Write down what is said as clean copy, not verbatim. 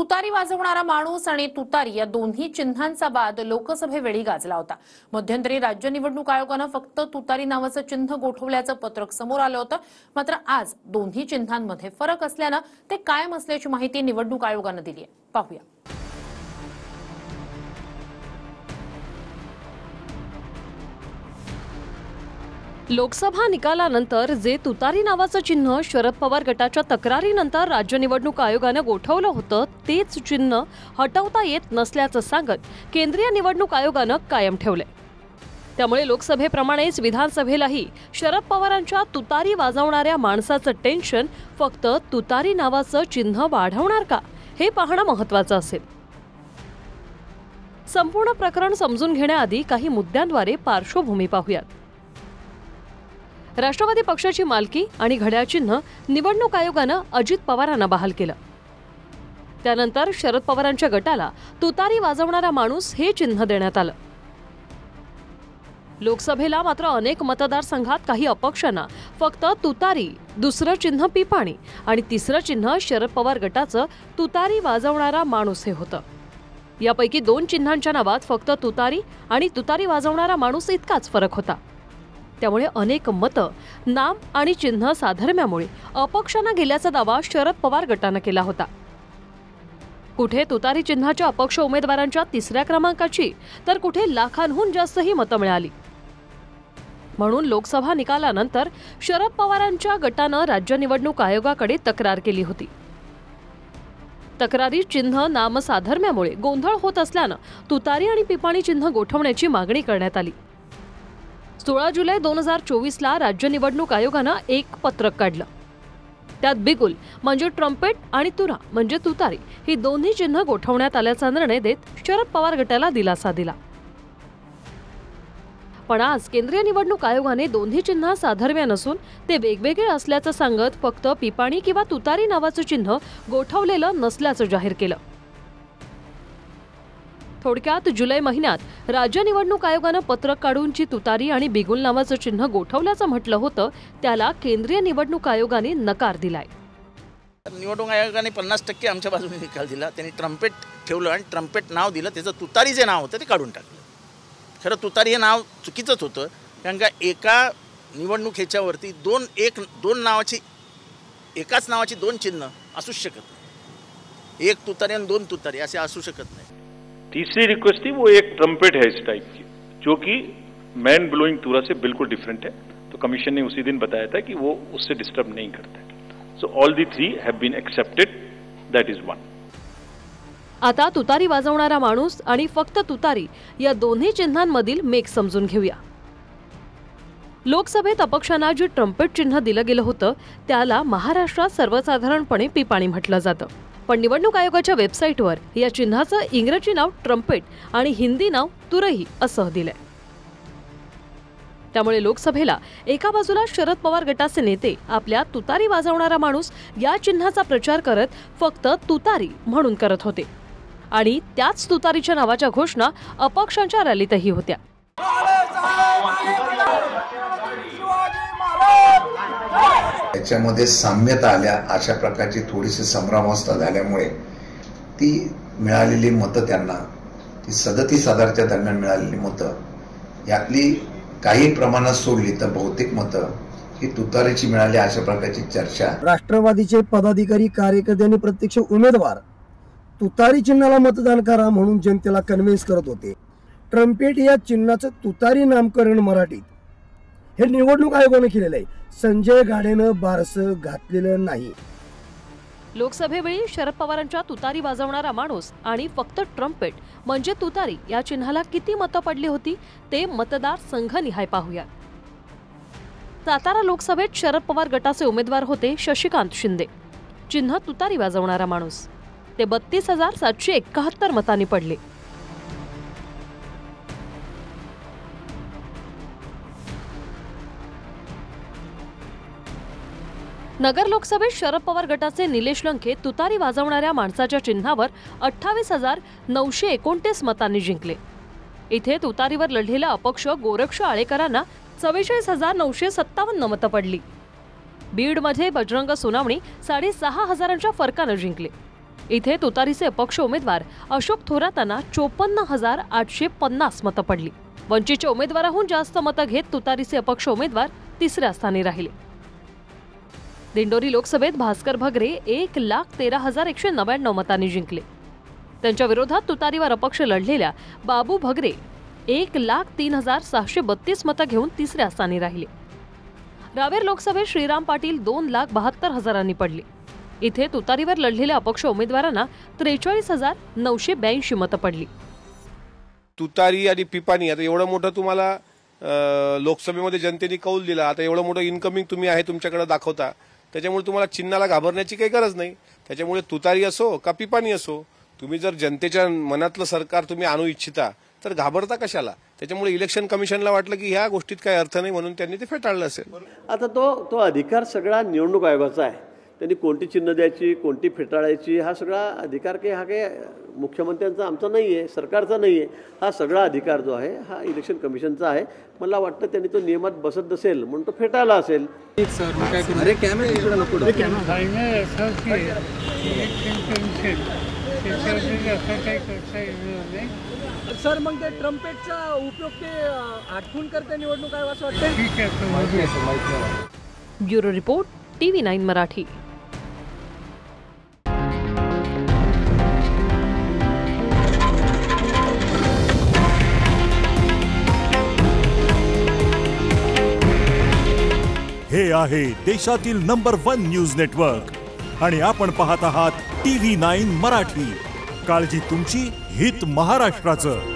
तुतारी वाजवणारा माणूस आणि तुतारी या दोन्ही चिन्हांचा वाद लोकसभेवेळी गाजला होता। मध्यंतरी राज्य निवडणूक आयोगाने फक्त तुतारी नावाचं चिन्ह गोठवल्याचं पत्रक समोर आलं होतं। मात्र आज दोन्ही चिन्हांमध्ये फरक असल्याने ते कायम असल्याची माहिती निवडणूक आयोगाने दिली आहे। पाहूया। लोकसभा निकालानंतर जे तुतारी नावाचं चिन्ह शरद पवार गटाच्या तक्रारीनंतर राज्य निवडणूक आयोगाने गोठवलं होतं तेच चिन्ह हटवता येत नसल्याचं सांगत केंद्रीय निवडणूक आयोगाने कायम ठेवलंय। त्यामुळे लोकसभेप्रमाणेच विधानसभेलाही शरद पवारांच्या तुतारी वाजवणाऱ्या माणसाचं टेन्शन फक्त तुतारी नावाचं चिन्ह वाढवणार का हे पाहणं महत्त्वाचं असेल। संपूर्ण प्रकरण समजून घेण्याआधी काही मुद्द्यांद्वारे पार्श्वभूमी पाहूयात। राष्ट्रवादी पक्षाची मालकी आणि घड्याळ चिन्ह निवडणूक आयोगाने अजित पवारांना बहाल केलं। त्यानंतर शरद पवारांच्या गटाला तुतारी वाजवणारा माणूस हे चिन्ह देण्यात आलं। लोकसभेला मात्र अनेक मतदारसंघात काही अपक्षांना फक्त तुतारी, दुसरं चिन्ह पिपाणी आणि तिसरं चिन्ह शरद पवार गटाचं तुतारी वाजवणारा माणूस हे होतं। यापैकी दोन चिन्हांच्या नावात फक्त तुतारी आणि तुतारी वाजवणारा माणूस इतकाच फरक होता। त्यामुळे अनेक मतं नाम आणि चिन्ह साधर्म्यामुळे अपक्षांना गेल्याचा दावा शरद पवार गटाने केला होता। कुठे तुतारी चिन्हाच्या अपक्ष उमेदवारांच्या तिसऱ्या क्रमांकाची तर कुठे लाखांहून जास्तही मतं मिळाली। म्हणून लोकसभा निकालानंतर शरद पवारांच्या गटाने राज्य निवडणूक आयोगाकडे तक्रार केली होती। तक्रारी चिन्ह नाम साधर्म्यामुळे गोंधळ होत असल्याने तुतारी आणि पिपाणी चिन्ह गोठवण्याची मागणी करण्यात आली। 16 जुलै 2024 ला राज्य निवडणूक आयोगाने एक पत्रक काढलं। त्यात बिगुल म्हणजे ट्रम्पेट आणि तुरा म्हणजे तुतारी ही दोन्ही चिन्ह गोठवण्यात आल्याचा निर्णय देत शरद पवार गटाला दिलासा दिला। पण आज केंद्रीय निवडणूक आयोगाने दोन्ही चिन्ह साधर्म्य नसून ते वेगवेगळे असल्याचं सांगत फक्त पिपाणी किंवा तुतारी नावाचं चिन्ह गोठवलेलं नसल्याचं जाहीर केलं। थोडक्यात जुलै महिन्यात राज्य निवडणूक आयोगाने पत्रक काढून जी तुतारी आणि बिगुल नावाचं चिन्ह गोठवल्याचं म्हटलं होतं त्याला केंद्रीय निवडणूक आयोगाने नकार दिलाय। निवडणूक आयोगाने 50% आमच्या बाजूने निकाल दिला। त्यांनी ट्रम्पेट ठेवलं आणि ट्रम्पेट नाव दिलं, त्याचं तुतारी जे नाव होतं ते काढून टाकलं। खरं तुतारी हे नाव चुकीचंच होतं, कारण का एका निवडणूक ह्याच्यावरती एकाच नावाची दोन चिन्ह असूच शकत नाही। एक तुतारी आणि दोन तुतारी असे असू शकत नाही। तीसरी रिक्वेस्ट थी वो एक ट्रम्पेट है इस टाइप की, जो कि मैन ब्लोइंग तुरा से बिल्कुल डिफरेंट है। तो कमीशन ने उसी दिन बताया था कि वो उससे डिस्टर्ब नहीं करता है। So all the three have been accepted, that is one. आता तुतारी वाजवणारा माणूस आणि फक्त तुतारी या दोन्ही चिन्हांमधील मेक समजून घेऊया। लोकसभेत अपक्षांना जे ट्रम्पेट चिन्ह दिलं गेलं होतं त्याला महाराष्ट्रात सर्वसाधारणपणे पिपाणी म्हटलं जातं। पण निवडणूक आयोगाच्या वेबसाईटवर या चिन्हाचं इंग्रजी नाव ट्रम्पेट आणि हिंदी नाव तुरही असं दिलंय। त्यामुळे लोकसभेला एका बाजूला शरद पवार गटाचे नेते आपल्या तुतारी वाजवणारा माणूस या चिन्हाचा प्रचार करत फक्त तुतारी म्हणून करत होते आणि त्याच तुतारीच्या नावाच्या घोषणा अपक्षांच्या रॅलीतही होत्या। याच्यामध्ये साम्यता आल्या, अशा प्रकारची थोडीशी संभ्रमावस्था झाल्यामुळे ती मिळालेली मतं त्यांना ती 37,000च्या दरम्यान मिळालेली मतं यातली काही प्रमाणात सोडली तर बहुतेक मतं ही तुतारीची मिळाली, अशा प्रकारची चर्चा। राष्ट्रवादीचे पदाधिकारी, कार्यकर्ते आणि प्रत्यक्ष उमेदवार तुतारी चिन्हाला मतदान करा म्हणून जनतेला कन्व्हिन्स करत होते। ट्रम्पेट या चिन्हाचं तुतारी नामकरण मराठीत हे निवडणूक आयोगाने केलेलं आहे। संजय गाडेनं बारसं घातलेलं नाही। लोकसभेवेळी शरद पवारांच्या तुतारी वाजवणारा माणूस आणि फक्त ट्रम्पेट म्हणजे तुतारी या चिन्हाला किती मतं पडली होती ते मतदार संघनिहाय पाहूया। सातारा लोकसभेत शरद पवार गटाचे उमेदवार होते शशिकांत शिंदे, चिन्ह तुतारी वाजवणारा माणूस, ते 32,771 मतांनी पडले। नगर लोकसभेत शरद पवार गटाचे निलेश लंके तुतारी वाजवणाऱ्या माणसाच्या चिन्हावर 28,929 मतांनी जिंकले। इथे तुतारीवर लढलेला अपक्ष गोरक्ष आळेकरांना 44,957 मतं पडली। बीडमध्ये बजरंग सोनावणी 6,500च्या फरकाने जिंकले। इथे तुतारीचे अपक्ष उमेदवार अशोक थोरातांना 54,850 मतं पडली. वंचितच्या उमेदवाराहून जास्त मतं घेत तुतारीचे अपक्ष उमेदवार तिसऱ्या स्थानी राहिले. दिंडोरी लोकसभेत भास्कर भगरे 1,13,199 मतांनी जिंकले. त्यांच्या विरोधात तुतारीवर अपक्ष लढलेल्या बाबू भगरे 1,03,632 मतं घेऊन तिसऱ्या स्थानी राहिले. रावेर लोकसभेत श्रीराम पाटील 2,72,000 पडले. इथे तुतारीवर लढलेल्या अपक्ष उमेदवारांना 43,982 मतं पडली. तुतारी आणि पिपाणी आता एवढं मोठं तुम्हाला लोकसभेमध्ये जनतेने कौल दिला, आता एवढं मोठं इन्कमिंग तुम्ही आहे तुमच्याकडे दाखवता, त्याच्यामुळे तुम्हाला चिन्हाला घाबरण्याची काही गरज नाही. त्याच्यामुळे तुतारी असो का पिपाणी असो, तुम्ही जर जनतेच्या मनातलं सरकार तुम्ही आणू इच्छिता तर घाबरता कशाला. त्याच्यामुळे इलेक्शन कमिशनला वाटलं की ह्या गोष्टीत काही अर्थ नाही म्हणून त्यांनी ते फेटाळलं असेल. आता तो अधिकार सगळा निवडणूक आयोगाचा आहे. त्यांनी कोणती चिन्ह द्यायची, कोणती फेटाळायची, हा सगळा अधिकार काही मुख्यमंत्र्यांचा आमचा नाही आहे, सरकारचा नाही आहे. हा सगळा अधिकार जो आहे हा इलेक्शन कमिशनचा आहे. मला वाटतं त्यांनी तो नियमात बसत नसेल म्हणून तो फेटाळला असेल. सर मग ते ट्रम्पेटचा उपयोग ते आठवून करते निवडणूक आयोग असं वाटतं. Bureau report TV9 Marathi. हे आहे देशातील नंबर 1 न्यूज नेटवर्क आणि आपण पाहत आहात TV9 मराठी. काळजी तुमची, हित महाराष्ट्राचं.